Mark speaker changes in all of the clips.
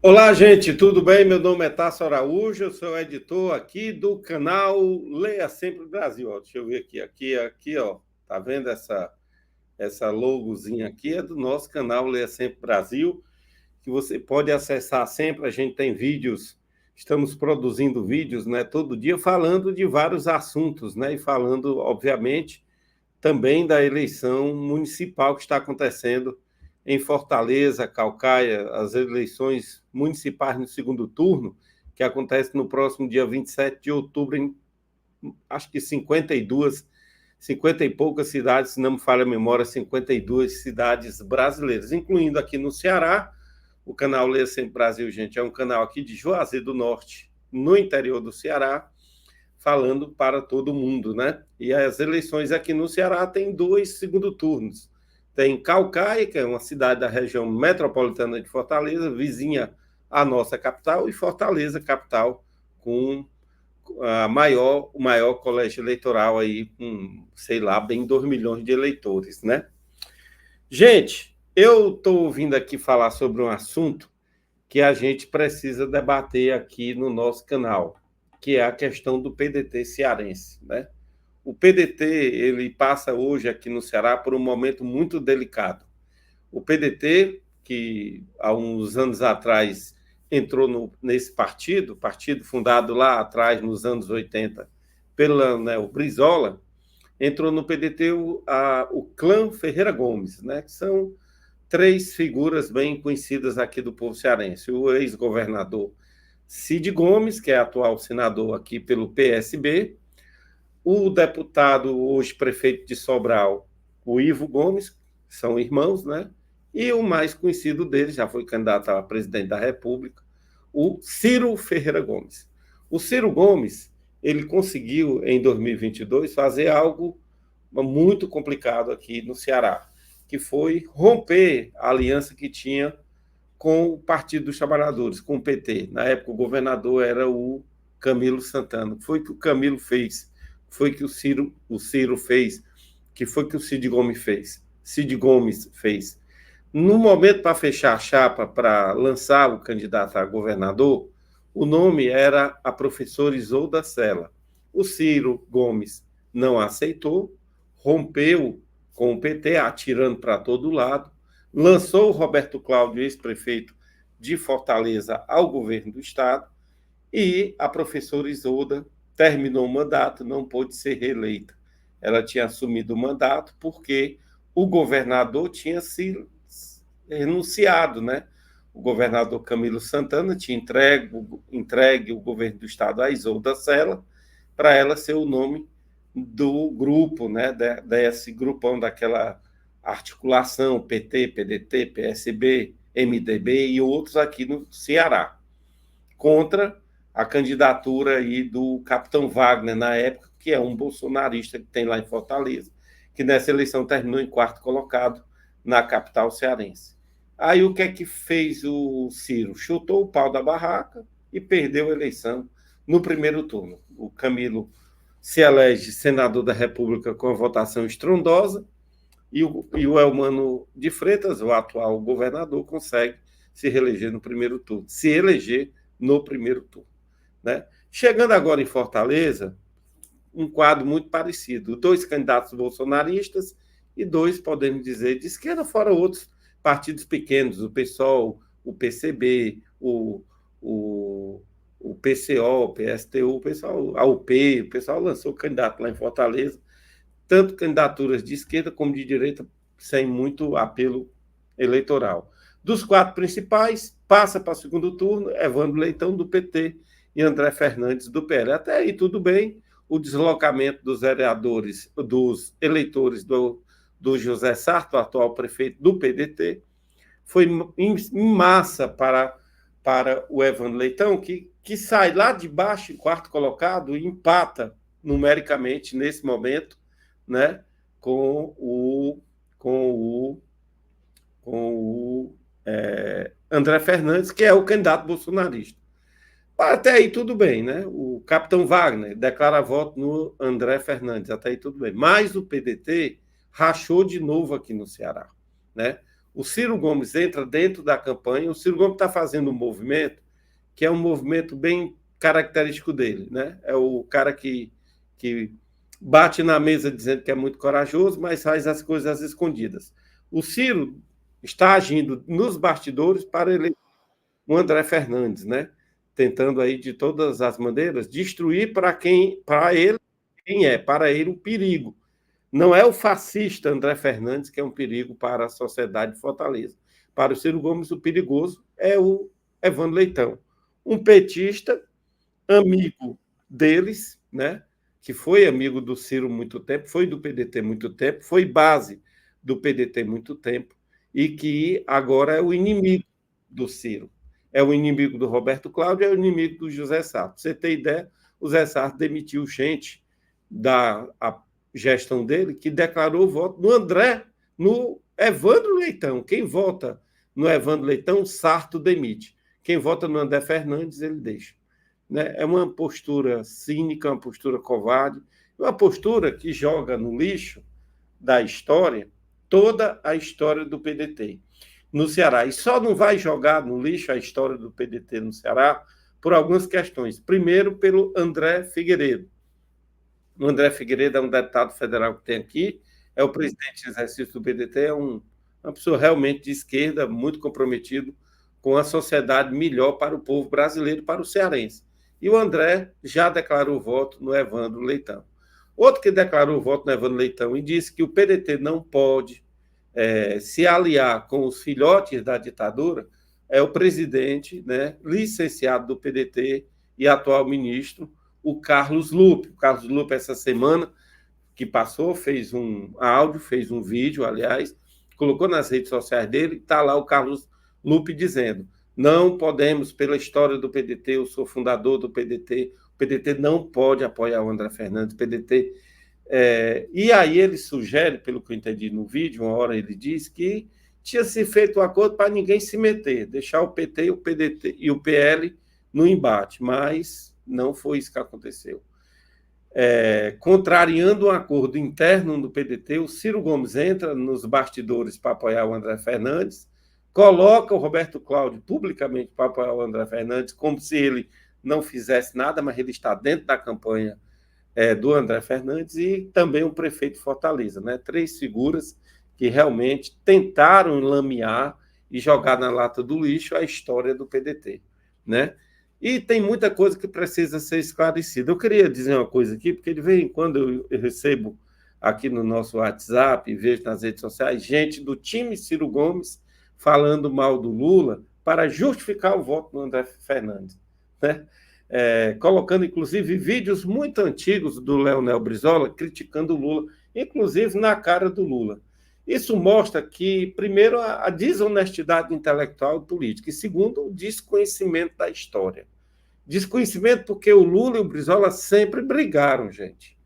Speaker 1: Olá, gente, tudo bem? Meu nome é Tasso Araújo, eu sou editor aqui do canal Leia Sempre Brasil. Ó, deixa eu ver aqui, ó. Tá vendo essa logozinha aqui? É do nosso canal Leia Sempre Brasil, que você pode acessar sempre. A gente tem vídeos, estamos produzindo vídeos, né, todo dia falando de vários assuntos, né, e falando, obviamente, também da eleição municipal que está acontecendo em Fortaleza, Caucaia, as eleições municipais no segundo turno, que acontece no próximo dia 27 de outubro, em acho que 52, 50 e poucas cidades, se não me falha a memória, 52 cidades brasileiras, incluindo aqui no Ceará. O canal Leia Sempre Brasil, gente, é um canal aqui de Juazeiro do Norte, no interior do Ceará, falando para todo mundo, né? E as eleições aqui no Ceará têm dois segundo turnos. Tem Caucaia, que é uma cidade da região metropolitana de Fortaleza, vizinha à nossa capital, e Fortaleza, capital, com o maior colégio eleitoral aí, com, sei lá, bem 2 milhões de eleitores, né? Gente, eu estou vindo aqui falar sobre um assunto que a gente precisa debater aqui no nosso canal, que é a questão do PDT cearense, né? O PDT, ele passa hoje aqui no Ceará por um momento muito delicado. O PDT, que há uns anos atrás entrou nesse partido fundado lá atrás, nos anos 80, pelo, né, o Brizola, entrou no PDT o clã Ferreira Gomes, né, que são três figuras bem conhecidas aqui do povo cearense. O ex-governador Cid Gomes, que é atual senador aqui pelo PSB, o deputado, hoje prefeito de Sobral, o Ivo Gomes, são irmãos, né? E o mais conhecido deles, já foi candidato a presidente da República, o Ciro Ferreira Gomes. O Ciro Gomes, ele conseguiu, em 2022, fazer algo muito complicado aqui no Ceará, que foi romper a aliança que tinha com o Partido dos Trabalhadores, com o PT. Na época, o governador era o Camilo Santana. Foi que o Camilo fez, foi que o Ciro fez, que foi que o Cid Gomes fez. Cid Gomes fez. No momento para fechar a chapa, para lançar o candidato a governador, o nome era a professora Isolda Sela. O Ciro Gomes não aceitou, rompeu com o PT, atirando para todo lado, lançou o Roberto Cláudio, ex-prefeito de Fortaleza, ao governo do estado, e a professora Isolda terminou o mandato, não pôde ser reeleita. Ela tinha assumido o mandato porque o governador tinha se renunciado, né? O governador Camilo Santana tinha entregue o governo do estado a Isolda Sela para ela ser o nome do grupo, né? Desse grupão daquela articulação PT, PDT, PSB, MDB e outros aqui no Ceará, contra a candidatura aí do capitão Wagner, na época, que é um bolsonarista que tem lá em Fortaleza, que nessa eleição terminou em quarto colocado na capital cearense. Aí o que é que fez o Ciro? Chutou o pau da barraca e perdeu a eleição no primeiro turno. O Camilo se elege senador da República com a votação estrondosa e o Elmano de Freitas, o atual governador, consegue se reeleger no primeiro turno, se eleger no primeiro turno, né? Chegando agora em Fortaleza, um quadro muito parecido. Dois candidatos bolsonaristas e dois, podemos dizer, de esquerda, fora outros partidos pequenos, o PSOL, o PCB, o PCO, o PSTU, o pessoal, a UP, o pessoal lançou candidato lá em Fortaleza, tanto candidaturas de esquerda como de direita, sem muito apelo eleitoral. Dos quatro principais, passa para o segundo turno Evandro Leitão, do PT, e André Fernandes, do PL. Até aí tudo bem, o deslocamento dos vereadores, dos eleitores do José Sarto, atual prefeito do PDT, foi em massa para o Evandro Leitão, que sai lá de baixo, em quarto colocado, e empata numericamente nesse momento, né, com o André Fernandes, que é o candidato bolsonarista. Até aí tudo bem, né? O capitão Wagner declara voto no André Fernandes, até aí tudo bem. Mas o PDT rachou de novo aqui no Ceará, né? O Ciro Gomes entra dentro da campanha, o Ciro Gomes está fazendo um movimento que é um movimento bem característico dele, né? É o cara que bate na mesa dizendo que é muito corajoso, mas faz as coisas escondidas. O Ciro está agindo nos bastidores para ele o André Fernandes, né? Tentando aí de todas as maneiras destruir para ele, para ele o perigo. Não é o fascista André Fernandes que é um perigo para a sociedade de Fortaleza. Para o Ciro Gomes, o perigoso é o Evandro Leitão, um petista amigo deles, né? Que foi amigo do Ciro muito tempo, foi do PDT muito tempo, foi base do PDT muito tempo, e que agora é o inimigo do Ciro. É o inimigo do Roberto Cláudio, é o inimigo do José Sarto. Pra você ter ideia, o José Sarto demitiu gente da gestão dele que declarou voto no André, no Evandro Leitão. Quem vota no Evandro Leitão, Sarto demite. Quem vota no André Fernandes, ele deixa. Né? É uma postura cínica, uma postura covarde, uma postura que joga no lixo da história toda a história do PDT no Ceará. E só não vai jogar no lixo a história do PDT no Ceará por algumas questões. Primeiro, pelo André Figueiredo. O André Figueiredo é um deputado federal que tem aqui, é o presidente em exercício do PDT, é uma pessoa realmente de esquerda, muito comprometido com a sociedade melhor para o povo brasileiro, para o cearense. E o André já declarou voto no Evandro Leitão. Outro que declarou voto no Evandro Leitão e disse que o PDT não pode se aliar com os filhotes da ditadura é o presidente, né, licenciado do PDT e atual ministro, o Carlos Lupe. O Carlos Lupe, essa semana que passou, fez um áudio, fez um vídeo, aliás, colocou nas redes sociais dele, está lá o Carlos Lupe dizendo: não podemos, pela história do PDT, eu sou fundador do PDT, o PDT não pode apoiar o André Fernandes, o PDT... e aí ele sugere, pelo que eu entendi no vídeo, uma hora ele diz que tinha se feito um acordo para ninguém se meter, deixar o PT, o PDT e o PL no embate, mas não foi isso que aconteceu. Contrariando um acordo interno do PDT, o Ciro Gomes entra nos bastidores para apoiar o André Fernandes, coloca o Roberto Cláudio publicamente para apoiar o André Fernandes, como se ele não fizesse nada, mas ele está dentro da campanha do André Fernandes, e também o prefeito de Fortaleza, né? 3 figuras que realmente tentaram lamear e jogar na lata do lixo a história do PDT, né? E tem muita coisa que precisa ser esclarecida. Eu queria dizer uma coisa aqui, porque de vez em quando eu recebo aqui no nosso WhatsApp, vejo nas redes sociais, gente do time Ciro Gomes falando mal do Lula para justificar o voto no André Fernandes, né? Colocando, inclusive, vídeos muito antigos do Leonel Brizola criticando o Lula, inclusive na cara do Lula. Isso mostra que, primeiro, a desonestidade intelectual e política, e, segundo, o desconhecimento da história. Desconhecimento porque o Lula e o Brizola sempre brigaram, gente.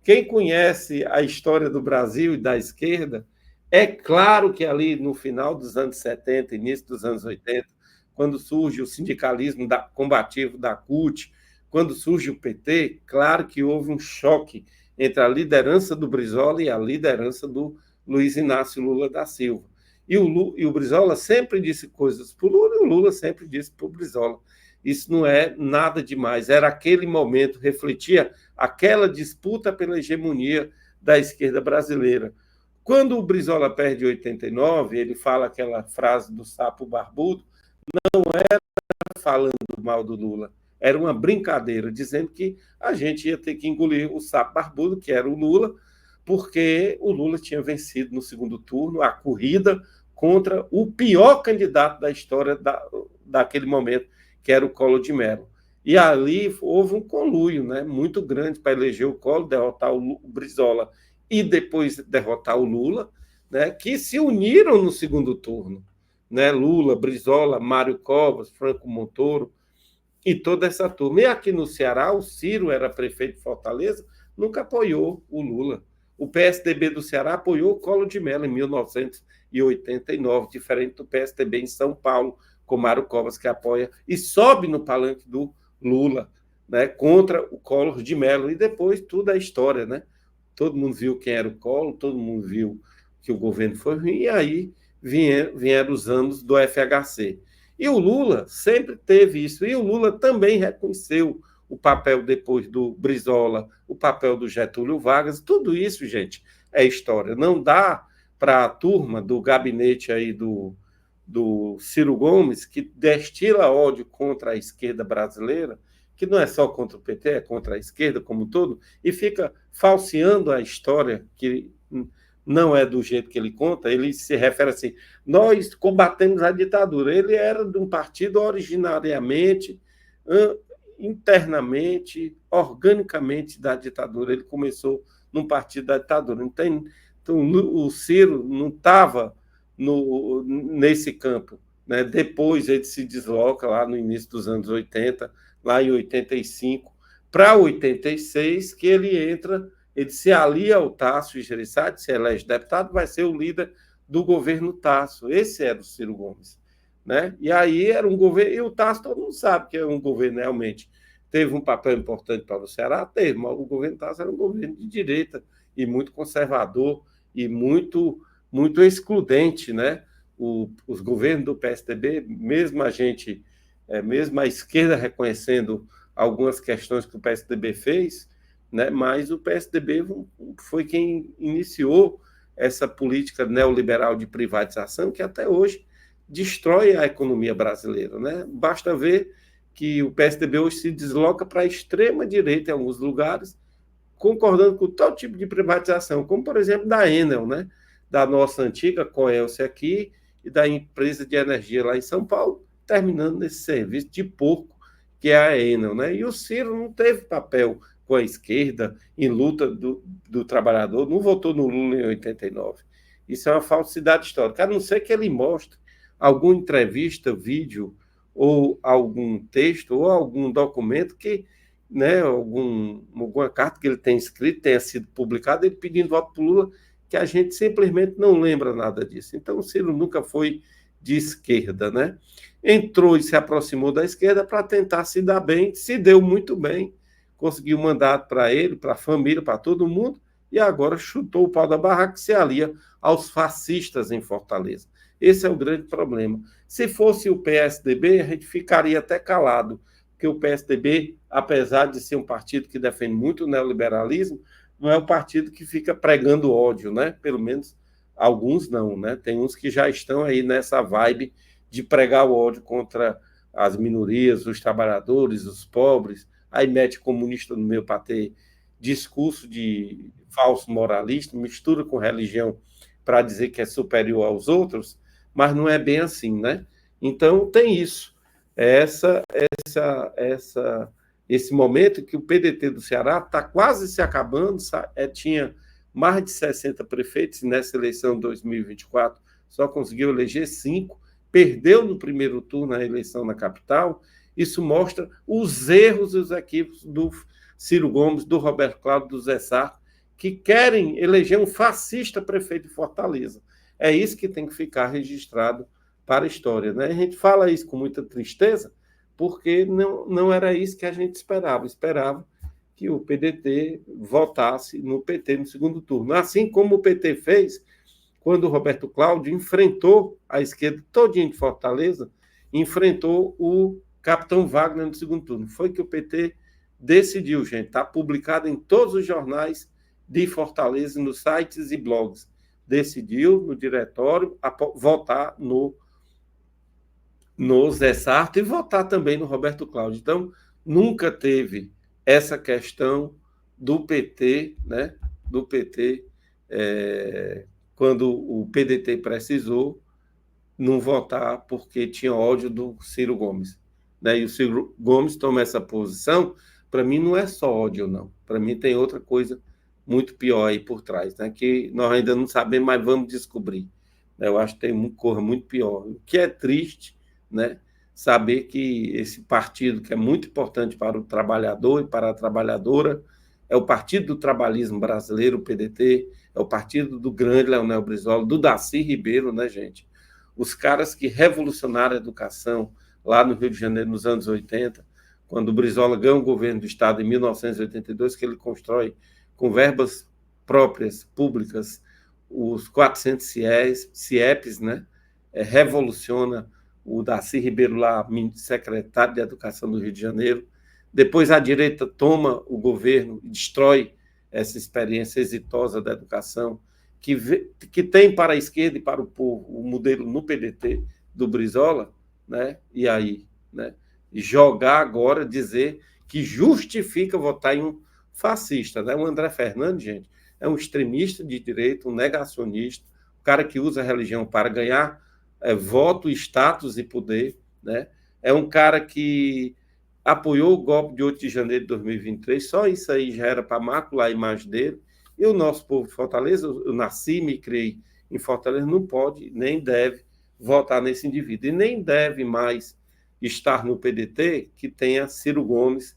Speaker 1: Quem conhece a história do Brasil e da esquerda, é claro que ali no final dos anos 70, início dos anos 80, quando surge o sindicalismo combativo da CUT, quando surge o PT, claro que houve um choque entre a liderança do Brizola e a liderança do Luiz Inácio Lula da Silva. E o Brizola sempre disse coisas para o Lula e o Lula sempre disse para o Brizola. Isso não é nada demais. Era aquele momento, refletia aquela disputa pela hegemonia da esquerda brasileira. Quando o Brizola perde em 89, ele fala aquela frase do sapo barbudo, não era falando mal do Lula, era uma brincadeira, dizendo que a gente ia ter que engolir o sapo barbudo, que era o Lula, porque o Lula tinha vencido no segundo turno a corrida contra o pior candidato da história daquele momento, que era o Collor de Mello. E ali houve um conluio, né, muito grande para eleger o Collor, derrotar o Brizola e depois derrotar o Lula, né, que se uniram no segundo turno. Né, Lula, Brizola, Mário Covas, Franco Montoro e toda essa turma. E aqui no Ceará, o Ciro era prefeito de Fortaleza, nunca apoiou o Lula. O PSDB do Ceará apoiou o Collor de Mello em 1989, diferente do PSDB em São Paulo, com Mário Covas, que apoia e sobe no palanque do Lula, né, contra o Collor de Mello. E depois tudo é história, né? Todo mundo viu quem era o Collor, todo mundo viu que o governo foi ruim, e aí vieram os anos do FHC. E o Lula sempre teve isso, e o Lula também reconheceu o papel depois do Brizola, o papel do Getúlio Vargas, tudo isso, gente, é história. Não dá para a turma do gabinete aí do Ciro Gomes, que destila ódio contra a esquerda brasileira, que não é só contra o PT, é contra a esquerda como um todo, e fica falseando a história, que não é do jeito que ele conta. Ele se refere assim: nós combatemos a ditadura. Ele era de um partido originariamente, internamente, organicamente da ditadura. Ele começou num partido da ditadura. Então, o Ciro não estava nesse campo. Né? Depois ele se desloca lá no início dos anos 80, lá em 85, para 86, que ele se alia ao Tasso Gereissati, se elege deputado, vai ser o líder do governo Tasso. Esse era o Ciro Gomes. Né? E aí era um governo, e o Tasso todo mundo sabe que é um governo realmente teve um papel importante para o Ceará, teve, mas o governo Tasso era um governo de direita e muito conservador e muito excludente, né? Os governos do PSDB, mesmo a esquerda reconhecendo algumas questões que o PSDB fez, né? Mas o PSDB foi quem iniciou essa política neoliberal de privatização que até hoje destrói a economia brasileira, né? Basta ver que o PSDB hoje se desloca para a extrema direita em alguns lugares, concordando com todo tipo de privatização, como, por exemplo, da Enel, né? Da nossa antiga Coelce aqui e da empresa de energia lá em São Paulo, terminando nesse serviço de porco que é a Enel. Né? E o Ciro não teve papel com a esquerda em luta do trabalhador, não votou no Lula em 89. Isso é uma falsidade histórica, a não ser que ele mostre alguma entrevista, vídeo, ou algum texto, ou algum documento que, né, alguma carta que ele tenha escrito, tenha sido publicada, ele pedindo voto para o Lula, que a gente simplesmente não lembra nada disso. Então, o Ciro nunca foi de esquerda, né? Entrou e se aproximou da esquerda para tentar se dar bem, se deu muito bem, conseguiu mandato para ele, para a família, para todo mundo, e agora chutou o pau da barraca e se alia aos fascistas em Fortaleza. Esse é o grande problema. Se fosse o PSDB, a gente ficaria até calado, porque o PSDB, apesar de ser um partido que defende muito o neoliberalismo, não é um partido que fica pregando ódio, né? Pelo menos alguns não, né? Tem uns que já estão aí nessa vibe de pregar o ódio contra as minorias, os trabalhadores, os pobres, aí mete comunista no meio para ter discurso de falso moralista, mistura com religião para dizer que é superior aos outros, mas não é bem assim, né? Então tem isso, esse momento que o PDT do Ceará está quase se acabando, tinha mais de 60 prefeitos nessa eleição de 2024, só conseguiu eleger 5, perdeu no primeiro turno a eleição na capital. Isso mostra os erros e os equívocos do Ciro Gomes, do Roberto Cláudio, do Zé Sarto, que querem eleger um fascista prefeito de Fortaleza. É isso que tem que ficar registrado para a história. Né? A gente fala isso com muita tristeza, porque não era isso que a gente esperava. Esperava que o PDT votasse no PT no segundo turno. Assim como o PT fez quando o Roberto Cláudio enfrentou a esquerda todinha de Fortaleza, enfrentou o capitão Wagner no segundo turno. Foi que o PT decidiu, gente, está publicado em todos os jornais de Fortaleza, nos sites e blogs. Decidiu no diretório votar no Zé Sarto e votar também no Roberto Cláudio. Então, nunca teve essa questão do PT, né? Do PT, quando o PDT precisou não votar porque tinha ódio do Ciro Gomes. Né? E o Ciro Gomes toma essa posição, para mim não é só ódio, não. Para mim tem outra coisa muito pior aí por trás, né? Que nós ainda não sabemos, mas vamos descobrir. Eu acho que tem uma coisa muito pior. O que é triste, né? Saber que esse partido, que é muito importante para o trabalhador e para a trabalhadora, é o Partido do Trabalhismo Brasileiro, o PDT, é o partido do grande Leonel Brizola, do Darcy Ribeiro, né, gente? Os caras que revolucionaram a educação lá no Rio de Janeiro nos anos 80, quando o Brizola ganha o governo do Estado em 1982, que ele constrói com verbas próprias, públicas, os 400 CIEPs, né? Revoluciona o Darcy Ribeiro lá, secretário de Educação do Rio de Janeiro. Depois a direita toma o governo e destrói essa experiência exitosa da educação, que tem para a esquerda e para o povo o modelo no PDT do Brizola, né? E aí, né? Jogar agora, dizer que justifica votar em um fascista, né? O André Fernandes, gente, é um extremista de direita, um negacionista, um cara que usa a religião para ganhar voto, status e poder, né? É um cara que apoiou o golpe de 8 de janeiro de 2023, só isso aí já era para macular a imagem dele. E o nosso povo de Fortaleza, eu nasci, me criei em Fortaleza, não pode, nem deve votar nesse indivíduo. E nem deve mais estar no PDT que tenha Ciro Gomes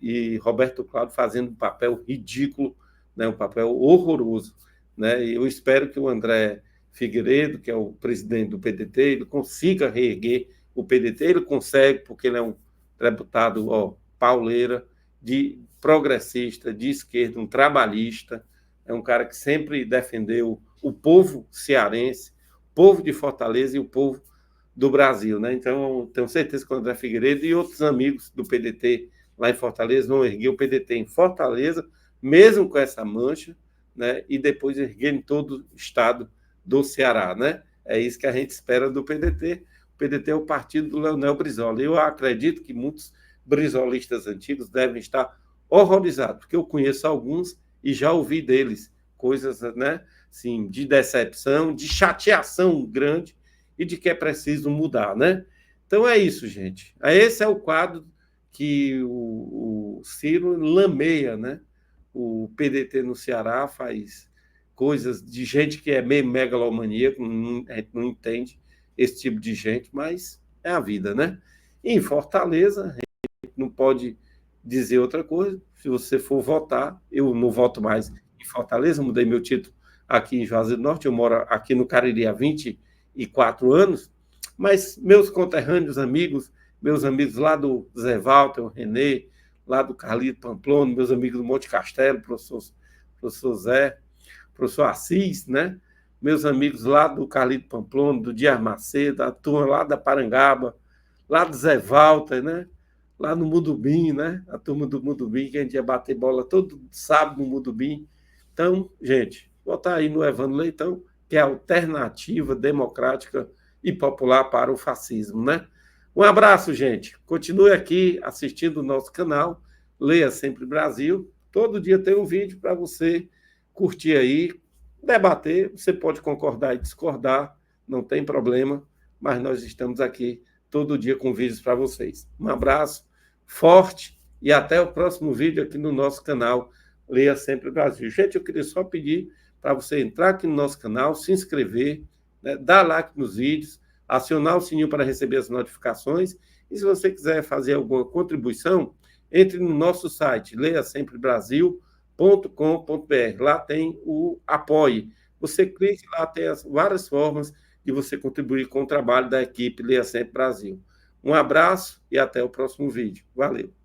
Speaker 1: e Roberto Cláudio fazendo um papel ridículo, né, um papel horroroso. Né? E eu espero que o André Figueiredo, que é o presidente do PDT, ele consiga reerguer o PDT. Ele consegue, porque ele é um deputado pauleira, de progressista, de esquerda, um trabalhista, é um cara que sempre defendeu o povo cearense, o povo de Fortaleza e o povo do Brasil, né? Então, tenho certeza que o André Figueiredo e outros amigos do PDT lá em Fortaleza vão erguer o PDT em Fortaleza, mesmo com essa mancha, né? E depois erguer em todo o estado do Ceará, né? É isso que a gente espera do PDT. O PDT é o partido do Leonel Brizola. Eu acredito que muitos brizolistas antigos devem estar horrorizados, porque eu conheço alguns e já ouvi deles coisas, né? Assim, de decepção, de chateação grande e de que é preciso mudar, né? Então é isso, gente. Esse é o quadro que o Ciro lameia, né? O PDT no Ceará faz coisas de gente que é meio megalomaníaco, a gente não entende esse tipo de gente, mas é a vida, né? E em Fortaleza, a gente não pode dizer outra coisa. Se você for votar, eu não voto mais em Fortaleza, mudei meu título aqui em Juazeiro do Norte, eu moro aqui no Cariri há 24 anos, mas meus conterrâneos amigos, meus amigos lá do Zé Walter, o Renê, lá do Carlito Pamplona, meus amigos do Monte Castelo, professor Zé, professor Assis, né? Meus amigos lá do Carlito Pamplona, do Dias Macedo, a turma lá da Parangaba, lá do Zé Walter, né? Lá no Mudubim, né? A turma do Mudubim, que a gente ia bater bola todo sábado no Mudubim. Então, gente, votar aí no Evandro Leitão, que é a alternativa democrática e popular para o fascismo, né? Um abraço, gente. Continue aqui assistindo o nosso canal, Leia Sempre Brasil. Todo dia tem um vídeo para você curtir aí, debater. Você pode concordar e discordar, não tem problema, mas nós estamos aqui todo dia com vídeos para vocês. Um abraço forte e até o próximo vídeo aqui no nosso canal Leia Sempre Brasil. Gente, eu queria só pedir para você entrar aqui no nosso canal, se inscrever, né, dar like nos vídeos, acionar o sininho para receber as notificações. E se você quiser fazer alguma contribuição, entre no nosso site, leiasemprebrasil.com.br. Lá tem o Apoie. Você clica lá, tem as várias formas de você contribuir com o trabalho da equipe Leia Sempre Brasil. Um abraço e até o próximo vídeo. Valeu!